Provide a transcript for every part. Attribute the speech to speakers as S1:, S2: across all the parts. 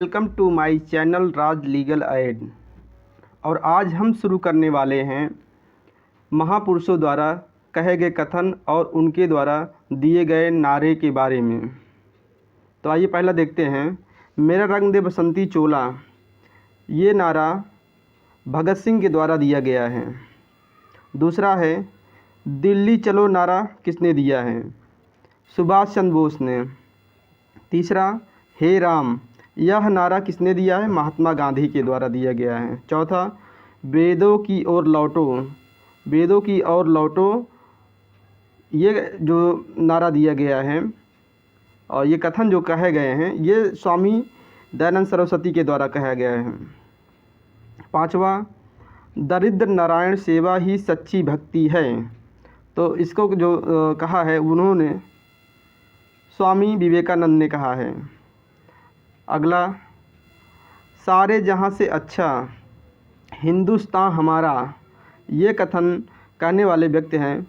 S1: Welcome to my channel Raj legal aid. और आज हम शुरू करने वाले हैं महापुरुषों द्वारा कहे गए कथन और उनके द्वारा दिए गए नारे के बारे में। तो आइए पहला देखते हैं। मेरा रंग दे बसंती चोला, ये नारा भगत सिंह के द्वारा दिया गया है। दूसरा है दिल्ली चलो नारा किसने दिया है? सुभाष चंद्र बोस ने। तीसरा हे राम, यह नारा किसने दिया है? महात्मा गांधी के द्वारा दिया गया है। चौथा वेदों की ओर लौटो, वेदों की ओर लौटो, ये जो नारा दिया गया है और ये कथन जो कहे गए हैं ये स्वामी दयानंद सरस्वती के द्वारा कहा गया है। पांचवा दरिद्र नारायण सेवा ही सच्ची भक्ति है, तो इसको जो कहा है उन्होंने स्वामी विवेकानंद ने कहा है। अगला सारे जहाँ से अच्छा हिंदुस्तान हमारा, ये कथन कहने वाले व्यक्ति हैं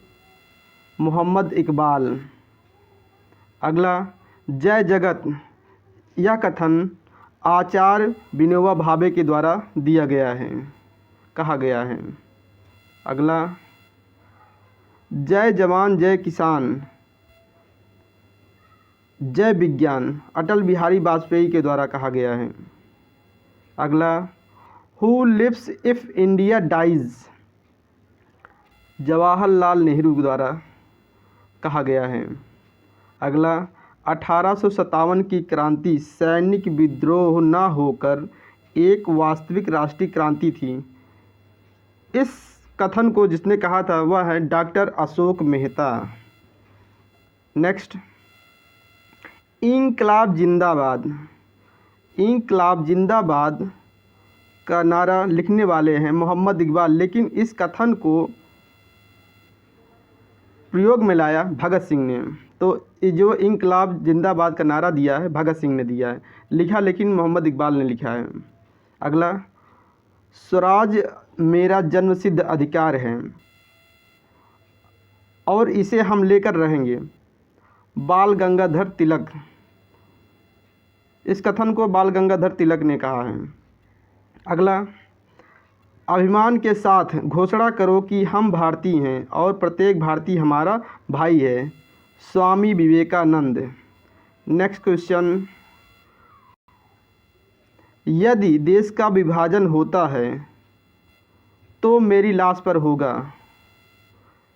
S1: मोहम्मद इकबाल। अगला जय जगत, यह कथन आचार्य विनोबा भावे के द्वारा दिया गया है, कहा गया है। अगला जय जवान जय किसान जय विज्ञान, अटल बिहारी वाजपेयी के द्वारा कहा गया है। अगला who lives if India dies, Jawaharlal Nehru के द्वारा कहा गया है। अगला 1857 की क्रांति सैनिक विद्रोह न होकर एक वास्तविक राष्ट्रीय क्रांति थी, इस कथन को जिसने कहा था वह है डॉक्टर अशोक मेहता। नेक्स्ट इंकलाब जिंदाबाद, इंकलाब जिंदाबाद का नारा लिखने वाले हैं मोहम्मद इकबाल, लेकिन इस कथन को प्रयोग में लाया भगत सिंह ने। तो ये जो इंकलाब जिंदाबाद का नारा दिया है भगत सिंह ने दिया है, लिखा लेकिन मोहम्मद इकबाल ने लिखा है। अगला स्वराज मेरा जन्मसिद्ध अधिकार है और इसे हम लेकर रहेंगे, बाल गंगाधर तिलक, इस कथन को बाल गंगाधर तिलक ने कहा है। अगला अभिमान के साथ घोषणा करो कि हम भारतीय हैं और प्रत्येक भारतीय हमारा भाई है, स्वामी विवेकानंद। नेक्स्ट क्वेश्चन यदि देश का विभाजन होता है तो मेरी लाश पर होगा,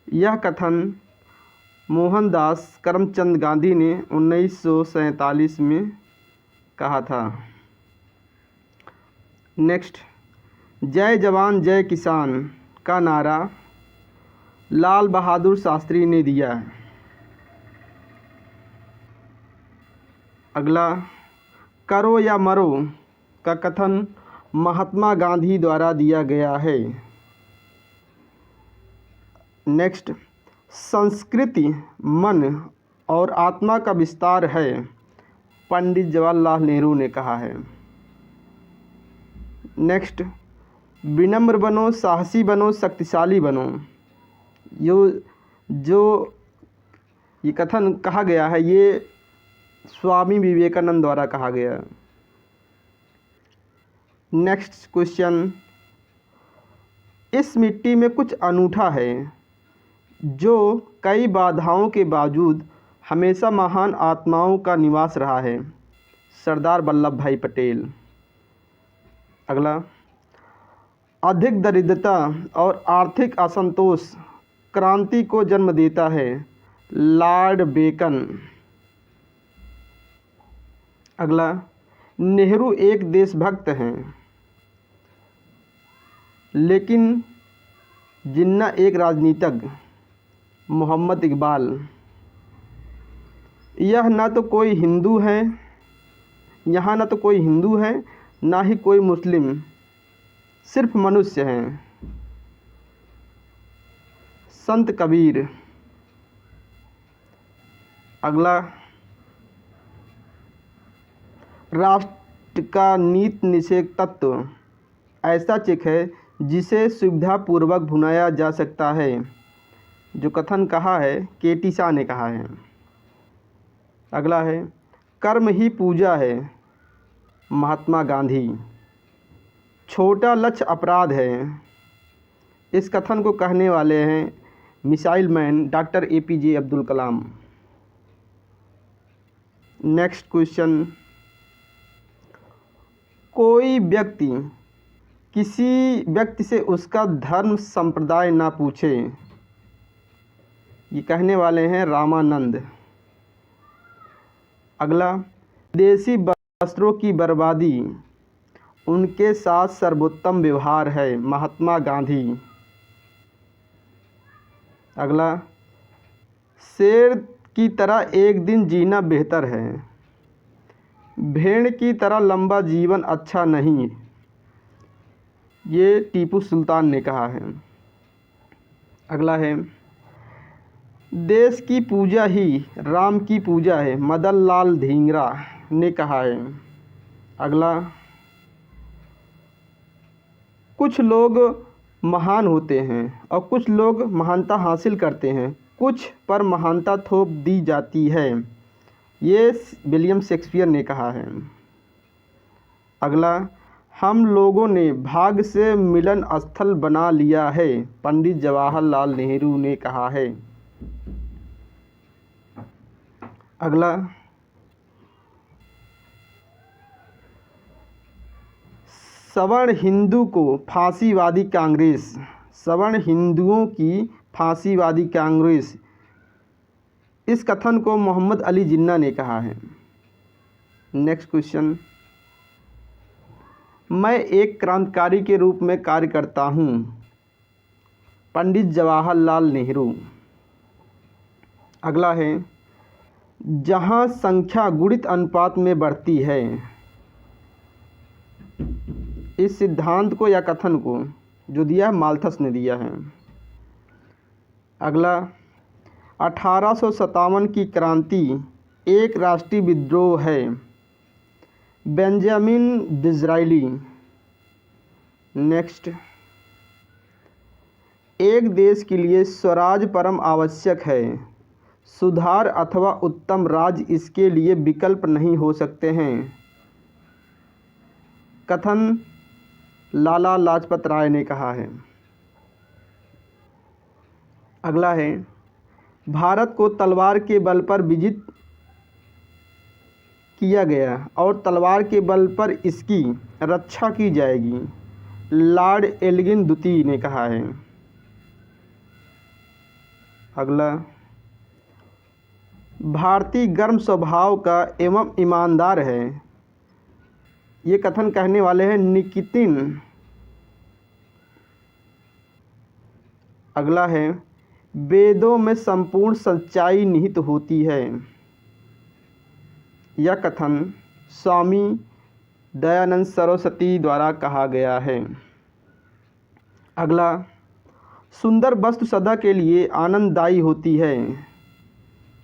S1: यह कथन मोहनदास करमचंद गांधी ने 1947 में कहा था। नेक्स्ट जय जवान जय किसान का नारा लाल बहादुर शास्त्री ने दिया है। अगला करो या मरो का कथन महात्मा गांधी द्वारा दिया गया है। नेक्स्ट संस्कृति मन और आत्मा का विस्तार है, पंडित जवाहरलाल नेहरू ने कहा है। नेक्स्ट विनम्र बनो, साहसी बनो, शक्तिशाली बनो, जो ये कथन कहा गया है ये स्वामी विवेकानंद द्वारा कहा गया। नेक्स्ट क्वेश्चन इस मिट्टी में कुछ अनूठा है जो कई बाधाओं के बावजूद हमेशा महान आत्माओं का निवास रहा है, सरदार वल्लभ भाई पटेल। अगला अधिक दरिद्रता और आर्थिक असंतोष क्रांति को जन्म देता है, लॉर्ड बेकन। अगला नेहरू एक देशभक्त हैं लेकिन जिन्ना एक राजनीतिज्ञ, मोहम्मद इकबाल। यह ना तो कोई हिंदू है, यहाँ ना तो कोई हिंदू है ना ही कोई मुस्लिम, सिर्फ मनुष्य हैं, संत कबीर। अगला राष्ट्र का नीति निषेध तत्व ऐसा चेक है जिसे सुविधापूर्वक भुनाया जा सकता है, जो कथन कहा है केटी शाह ने कहा है। अगला है कर्म ही पूजा है, महात्मा गांधी। छोटा लक्ष्य अपराध है, इस कथन को कहने वाले हैं missile man doctor APJ Abdul Kalam. Next question, कोई व्यक्ति किसी व्यक्ति से उसका धर्म संप्रदाय ना पूछे, ये कहने वाले हैं रामानंद। अगला, देसी वस्त्रों की बर्बादी उनके साथ सर्वोत्तम व्यवहार है, महात्मा गांधी। अगला, शेर की तरह एक दिन जीना बेहतर है, भेड़ की तरह लंबा जीवन अच्छा नहीं, ये टीपू सुल्तान ने कहा है। अगला है, देश की पूजा ही राम की पूजा है, मदन लाल धिंगरा ने कहा है। अगला, कुछ लोग महान होते हैं और कुछ लोग महानता हासिल करते हैं, कुछ पर महानता थोप दी जाती है, ये विलियम शेक्सपियर ने कहा है। अगला, हम लोगों ने भाग्य से मिलन स्थल बना लिया है, पंडित जवाहरलाल नेहरू ने कहा है। अगला, सवर्ण हिंदू को फांसीवादी कांग्रेस, सवर्ण हिंदुओं की फांसीवादी कांग्रेस, इस कथन को मोहम्मद अली जिन्ना ने कहा है। नेक्स्ट क्वेश्चन, मैं एक क्रांतिकारी के रूप में कार्य करता हूँ, पंडित जवाहरलाल नेहरू। अगला है, जहाँ संख्या गुणित अनुपात में बढ़ती है, इस सिद्धांत को या कथन को जो दिया है माल्थस ने दिया है। अगला, 1857 की क्रांति एक राष्ट्रीय विद्रोह है, बेंजामिन डिज़राइली। नेक्स्ट, एक देश के लिए स्वराज परम आवश्यक है, सुधार अथवा उत्तम राज्य इसके लिए विकल्प नहीं हो सकते हैं, कथन लाला लाजपत राय ने कहा है। अगला है, भारत को तलवार के बल पर विजित किया गया और तलवार के बल पर इसकी रक्षा की जाएगी, लॉर्ड एल्गिन द्वितीय ने कहा है। अगला, भारतीय गर्म स्वभाव का एवं ईमानदार है, ये कथन कहने वाले हैं निकितिन। अगला है, वेदों में संपूर्ण सच्चाई निहित होती है, यह कथन स्वामी दयानंद सरस्वती द्वारा कहा गया है। अगला, सुंदर वस्तु सदा के लिए आनंददायी होती है,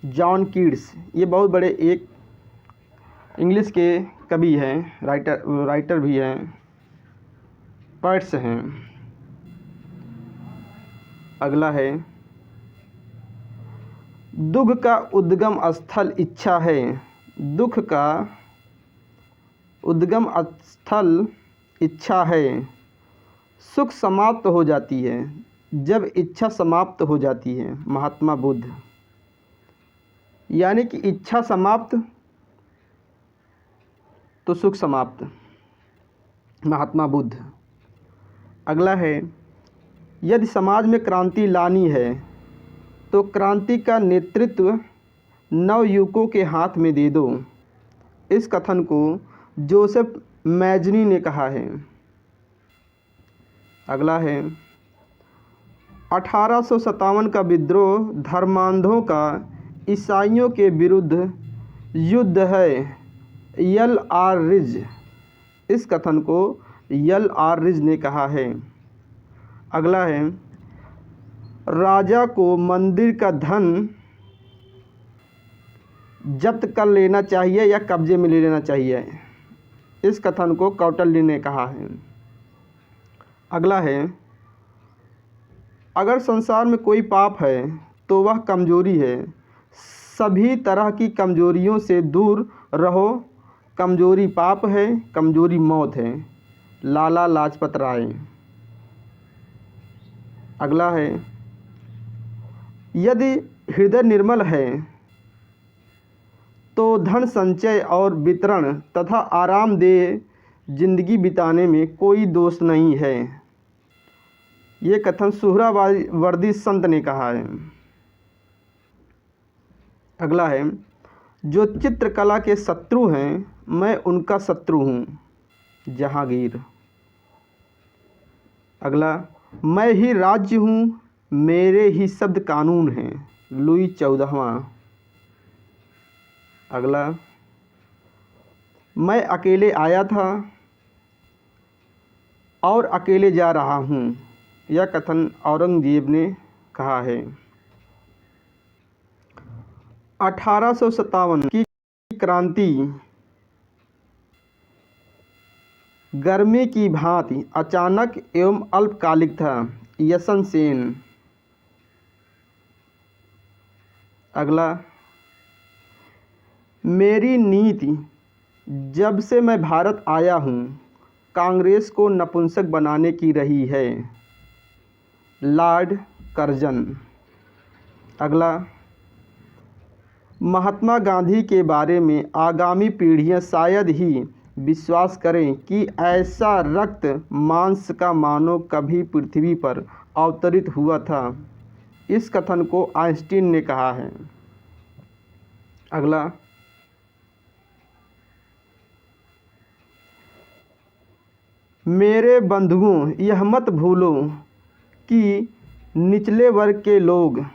S1: जॉन कीट्स, ये बहुत बड़े एक इंग्लिश के कवि हैं, राइटर भी हैं, पोएट्स हैं। अगला है, दुख का उद्गम स्थल इच्छा है, दुख का उद्गम स्थल इच्छा है, सुख समाप्त हो जाती है जब इच्छा समाप्त हो जाती है, महात्मा बुद्ध। यानी कि इच्छा समाप्त तो सुख समाप्त, महात्मा बुद्ध। अगला है, यदि समाज में क्रांति लानी है तो क्रांति का नेतृत्व नवयुवकों के हाथ में दे दो, इस कथन को जोसेफ मैजनी ने कहा है। अगला है, 1857 का विद्रोह धर्मांधों का ईसाइयों के विरुद्ध युद्ध है, एल.आर. रिज, इस कथन को एल.आर. रिज ने कहा है। अगला है, राजा को मंदिर का धन जब्त कर लेना चाहिए या कब्जे में ले लेना चाहिए, इस कथन को कौटिल्य ने कहा है। अगला है, अगर संसार में कोई पाप है तो वह कमजोरी है, सभी तरह की कमजोरियों से दूर रहो, कमजोरी पाप है, कमजोरी मौत है। लाला लाजपत राय। अगला है, यदि हृदय निर्मल है तो धन संचय और वितरण तथा आरामदेह जिंदगी बिताने में कोई दोष नहीं है। ये कथन सुहरावर्दी संत ने कहा है। अगला है, जो चित्रकला के शत्रु हैं मैं उनका शत्रु हूँ। जहांगीर। अगला, मैं ही राज्य हूँ, मेरे ही शब्द कानून हैं। लुई 14वां। अगला, मैं अकेले आया था और अकेले जा रहा हूँ। यह कथन औरंगजेब ने कहा है। 1857 की क्रांति गर्मी की भांति अचानक एवं अल्पकालिक था। यशन सेन। अगला, मेरी नीति जब से मैं भारत आया हूँ कांग्रेस को नपुंसक बनाने की रही है। Lord Curzon. अगला, महात्मा गांधी के बारे में आगामी पीढ़ियां शायद ही विश्वास करें कि ऐसा रक्त मांस का मानव कभी पृथ्वी पर अवतरित हुआ था। इस कथन को आइंस्टीन ने कहा है। अगला, मेरे बंधुओं यह मत भूलो कि निचले वर्ग के लोग,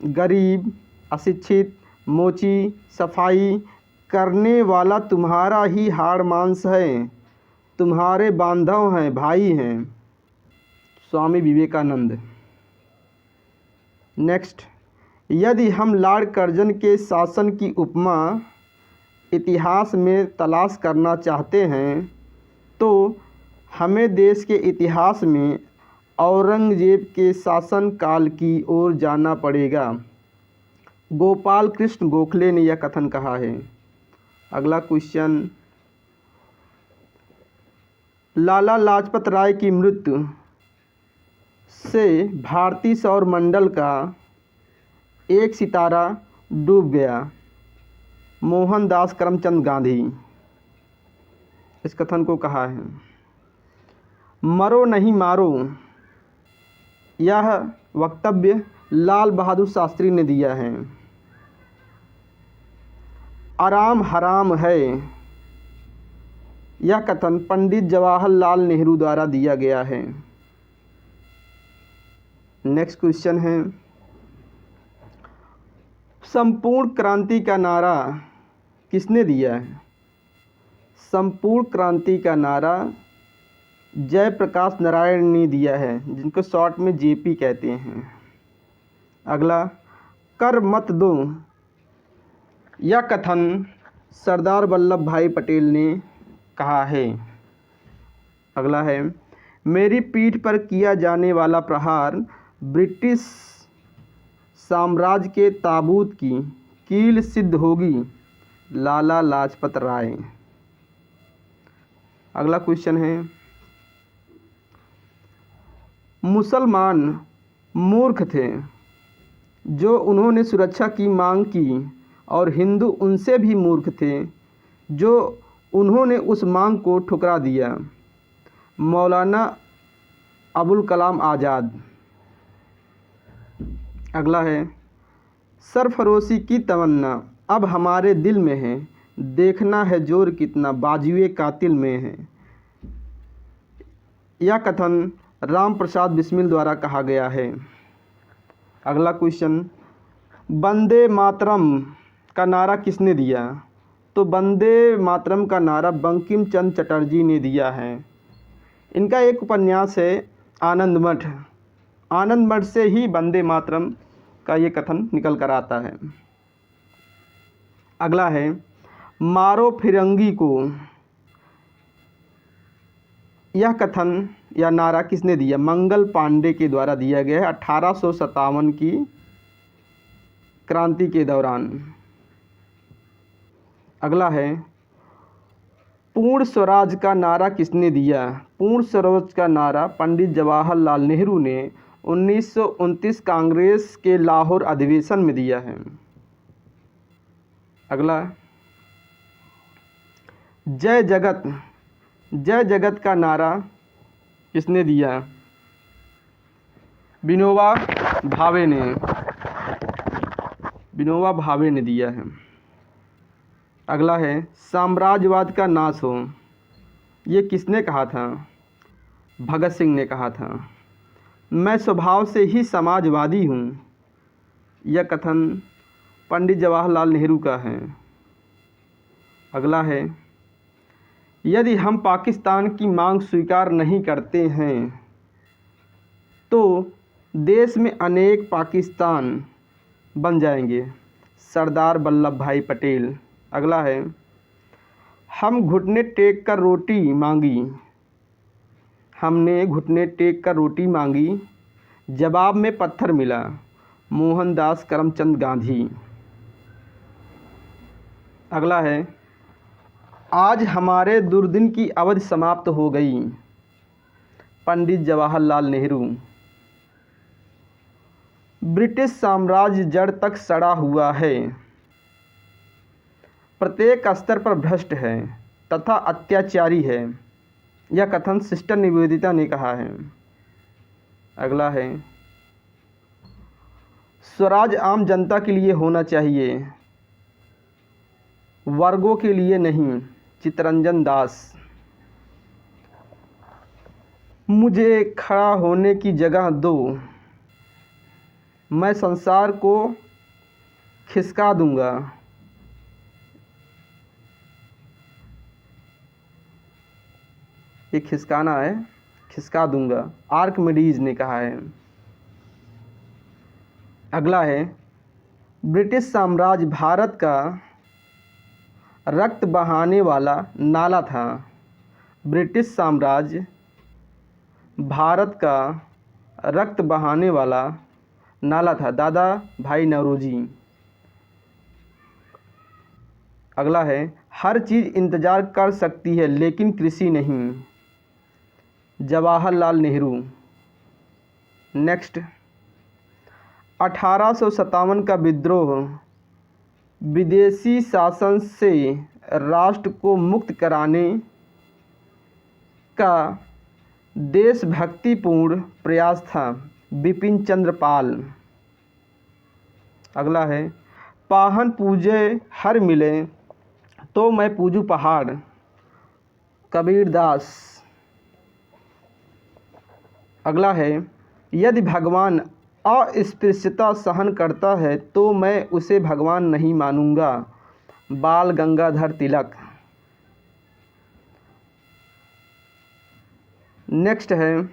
S1: गरीब, अशिक्षित, मोची, सफाई करने वाला तुम्हारा ही हाड़ मांस है, तुम्हारे बांधव हैं, भाई हैं। स्वामी विवेकानंद। नेक्स्ट, यदि हम लॉर्ड कर्जन के शासन की उपमा इतिहास में तलाश करना चाहते हैं तो हमें देश के इतिहास में औरंगजेब के शासन काल की ओर जाना पड़ेगा। गोपाल कृष्ण गोखले ने यह कथन कहा है। अगला क्वेश्चन, लाला लाजपत राय की मृत्यु से भारतीय सौर मंडल का एक सितारा डूब गया। मोहनदास करमचंद गांधी। इस कथन को कहा है। मरो नहीं मारो यह वक्तव्य लाल बहादुर शास्त्री ने दिया है। आराम हराम है यह कथन पंडित जवाहरलाल नेहरू द्वारा दिया गया है। नेक्स्ट क्वेश्चन है, संपूर्ण क्रांति का नारा किसने दिया है? संपूर्ण क्रांति का नारा जयप्रकाश नारायण ने दिया है, जिनको शॉर्ट में जेपी कहते हैं। अगला, कर मत दो यह कथन सरदार वल्लभ भाई पटेल ने कहा है। अगला है, मेरी पीठ पर किया जाने वाला प्रहार ब्रिटिश साम्राज्य के ताबूत की कील सिद्ध होगी। लाला लाजपत राय। अगला क्वेश्चन है, मुसलमान मूर्ख थे जो उन्होंने सुरक्षा की मांग की और हिंदू उनसे भी मूर्ख थे जो उन्होंने उस मांग को ठुकरा दिया। मौलाना अबुल कलाम आज़ाद। अगला है, सरफरोशी की तमन्ना अब हमारे दिल में है, देखना है जोर कितना बाजुए कातिल में है। यह कथन राम प्रसाद बिस्मिल द्वारा कहा गया है। अगला क्वेश्चन, वंदे मातरम का नारा किसने दिया? तो वंदे मातरम का नारा बंकिम चंद्र चटर्जी ने दिया है। इनका एक उपन्यास है आनंद मठ। आनंद मठ से ही वंदे मातरम का ये कथन निकल कर आता है। अगला है, मारो फिरंगी को यह कथन या नारा किसने दिया? मंगल पांडे के द्वारा दिया गया है 1857 की क्रांति के दौरान। अगला है, पूर्ण स्वराज का नारा किसने दिया? पूर्ण स्वराज का नारा पंडित जवाहरलाल नेहरू ने 1929 कांग्रेस के लाहौर अधिवेशन में दिया है। अगला, जय जगत का नारा किसने दिया? विनोबा भावे ने दिया है। अगला है, साम्राज्यवाद का नाश हो, ये किसने कहा था? भगत सिंह ने कहा था। मैं स्वभाव से ही समाजवादी हूँ, यह कथन पंडित जवाहरलाल नेहरू का है। अगला है, यदि हम पाकिस्तान की मांग स्वीकार नहीं करते हैं तो देश में अनेक पाकिस्तान बन जाएंगे, सरदार वल्लभ भाई पटेल। अगला है, हम घुटने टेक कर रोटी मांगी, हमने घुटने टेक कर रोटी मांगी, जवाब में पत्थर मिला, मोहनदास करमचंद गांधी। अगला है, आज हमारे दुर्दिन की अवधि समाप्त हो गई, पंडित जवाहरलाल नेहरू। ब्रिटिश साम्राज्य जड़ तक सड़ा हुआ है, प्रत्येक स्तर पर भ्रष्ट है तथा अत्याचारी है, यह कथन सिस्टर निवेदिता ने कहा है। अगला है, स्वराज आम जनता के लिए होना चाहिए, वर्गों के लिए नहीं, चित्तरंजन दास। मुझे खड़ा होने की जगह दो, मैं संसार को खिसका दूंगा, ये खिसकाना है, खिसका दूंगा, आर्किमिडीज ने कहा है। अगला है, ब्रिटिश साम्राज्य भारत का रक्त बहाने वाला नाला था, ब्रिटिश साम्राज्य भारत का रक्त बहाने वाला नाला था, दादा भाई नौरोजी। अगला है, हर चीज़ इंतज़ार कर सकती है लेकिन कृषि नहीं, जवाहरलाल नेहरू। नेक्स्ट, 1857 का विद्रोह विदेशी शासन से राष्ट्र को मुक्त कराने का देशभक्तिपूर्ण प्रयास था, बिपिन चंद्र पाल। अगला है, पाहन पूजे हर मिले तो मैं पूजू पहाड़, कबीरदास। अगला है, यदि भगवान अस्पृश्यता सहन करता है तो मैं उसे भगवान नहीं मानूंगा, बाल गंगाधर तिलक। नेक्स्ट है,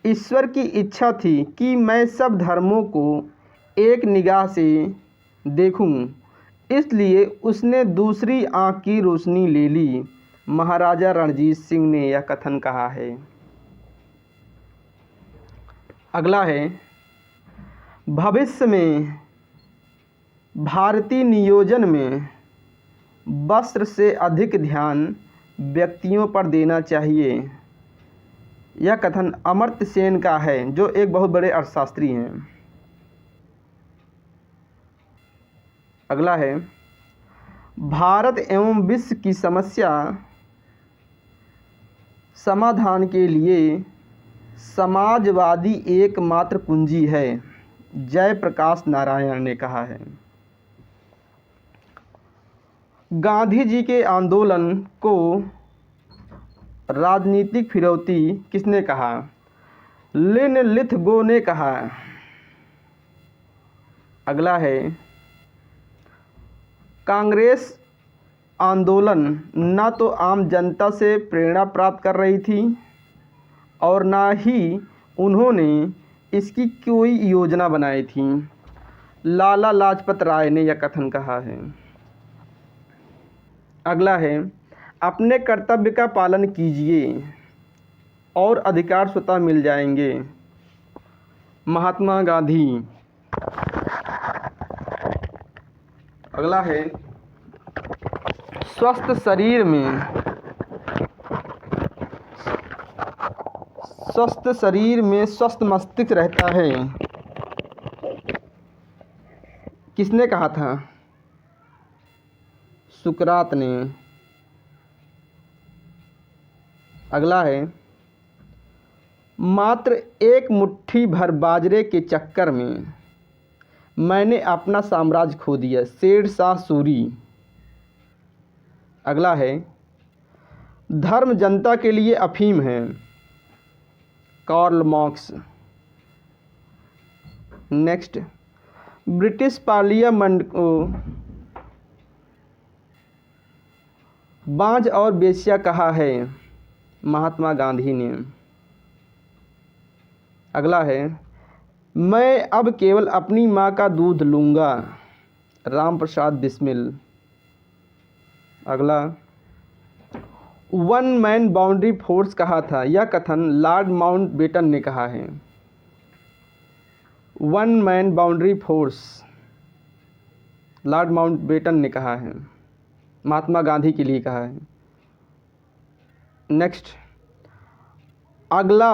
S1: ईश्वर की इच्छा थी कि मैं सब धर्मों को एक निगाह से देखूं, इसलिए उसने दूसरी आँख की रोशनी ले ली, महाराजा रणजीत सिंह ने यह कथन कहा है। अगला है, भविष्य में भारतीय नियोजन में वस्त्र से अधिक ध्यान व्यक्तियों पर देना चाहिए, यह कथन अमर्त्य सेन का है जो एक बहुत बड़े अर्थशास्त्री हैं। अगला है, भारत एवं विश्व की समस्या समाधान के लिए समाजवादी एकमात्र कुंजी है, जयप्रकाश नारायण ने कहा है। गांधी जी के आंदोलन को राजनीतिक फिरौती किसने कहा? लिन लिथगो ने कहा। अगला है, कांग्रेस आंदोलन न तो आम जनता से प्रेरणा प्राप्त कर रही थी और न ही उन्होंने इसकी कोई योजना बनाई थी, लाला लाजपत राय ने यह कथन कहा है। अगला है, अपने कर्तव्य का पालन कीजिए और अधिकार स्वतः मिल जाएंगे, महात्मा गांधी। अगला है, स्वस्थ शरीर में स्वस्थ शरीर में स्वस्थ मस्तिष्क रहता है, किसने कहा था? सुकरात ने। अगला है, मात्र एक मुट्ठी भर बाजरे के चक्कर में मैंने अपना साम्राज्य खो दिया, शेरशाह सूरी। अगला है, धर्म जनता के लिए अफीम है, Karl Marx. Next, British parliament को बांझ और बेश्या कहा है, महात्मा गांधी ने। अगला है, मैं अब केवल अपनी माँ का दूध लूँगा, राम प्रसाद बिस्मिल। अगला, वन मैन बाउंड्री फोर्स कहा था, यह कथन लॉर्ड माउंटबेटन ने कहा है। One man boundary force Lord Mountbatten ने कहा है, महात्मा गांधी के लिए कहा है। नेक्स्ट, अगला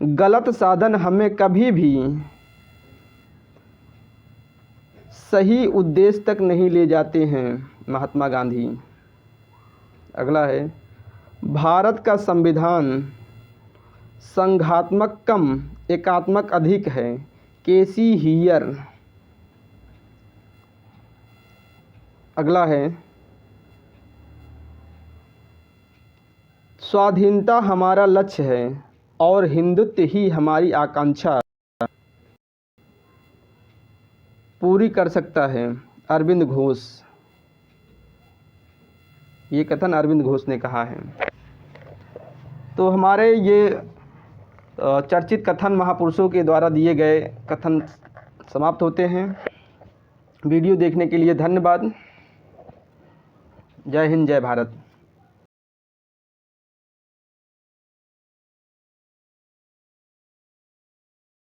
S1: गलत साधन हमें कभी भी सही उद्देश्य तक नहीं ले जाते हैं, महात्मा गांधी। अगला है, भारत का संविधान संघात्मक कम एकात्मक अधिक है, केसी हीयर। अगला है, स्वाधीनता हमारा लक्ष्य है और हिंदुत्व ही हमारी आकांक्षा पूरी कर सकता है, अरविंद घोष। ये कथन अरविंद घोष ने कहा है। तो हमारे ये चर्चित कथन महापुरुषों के द्वारा दिए गए कथन समाप्त होते हैं। वीडियो देखने के लिए धन्यवाद। जय हिंद, जय भारत।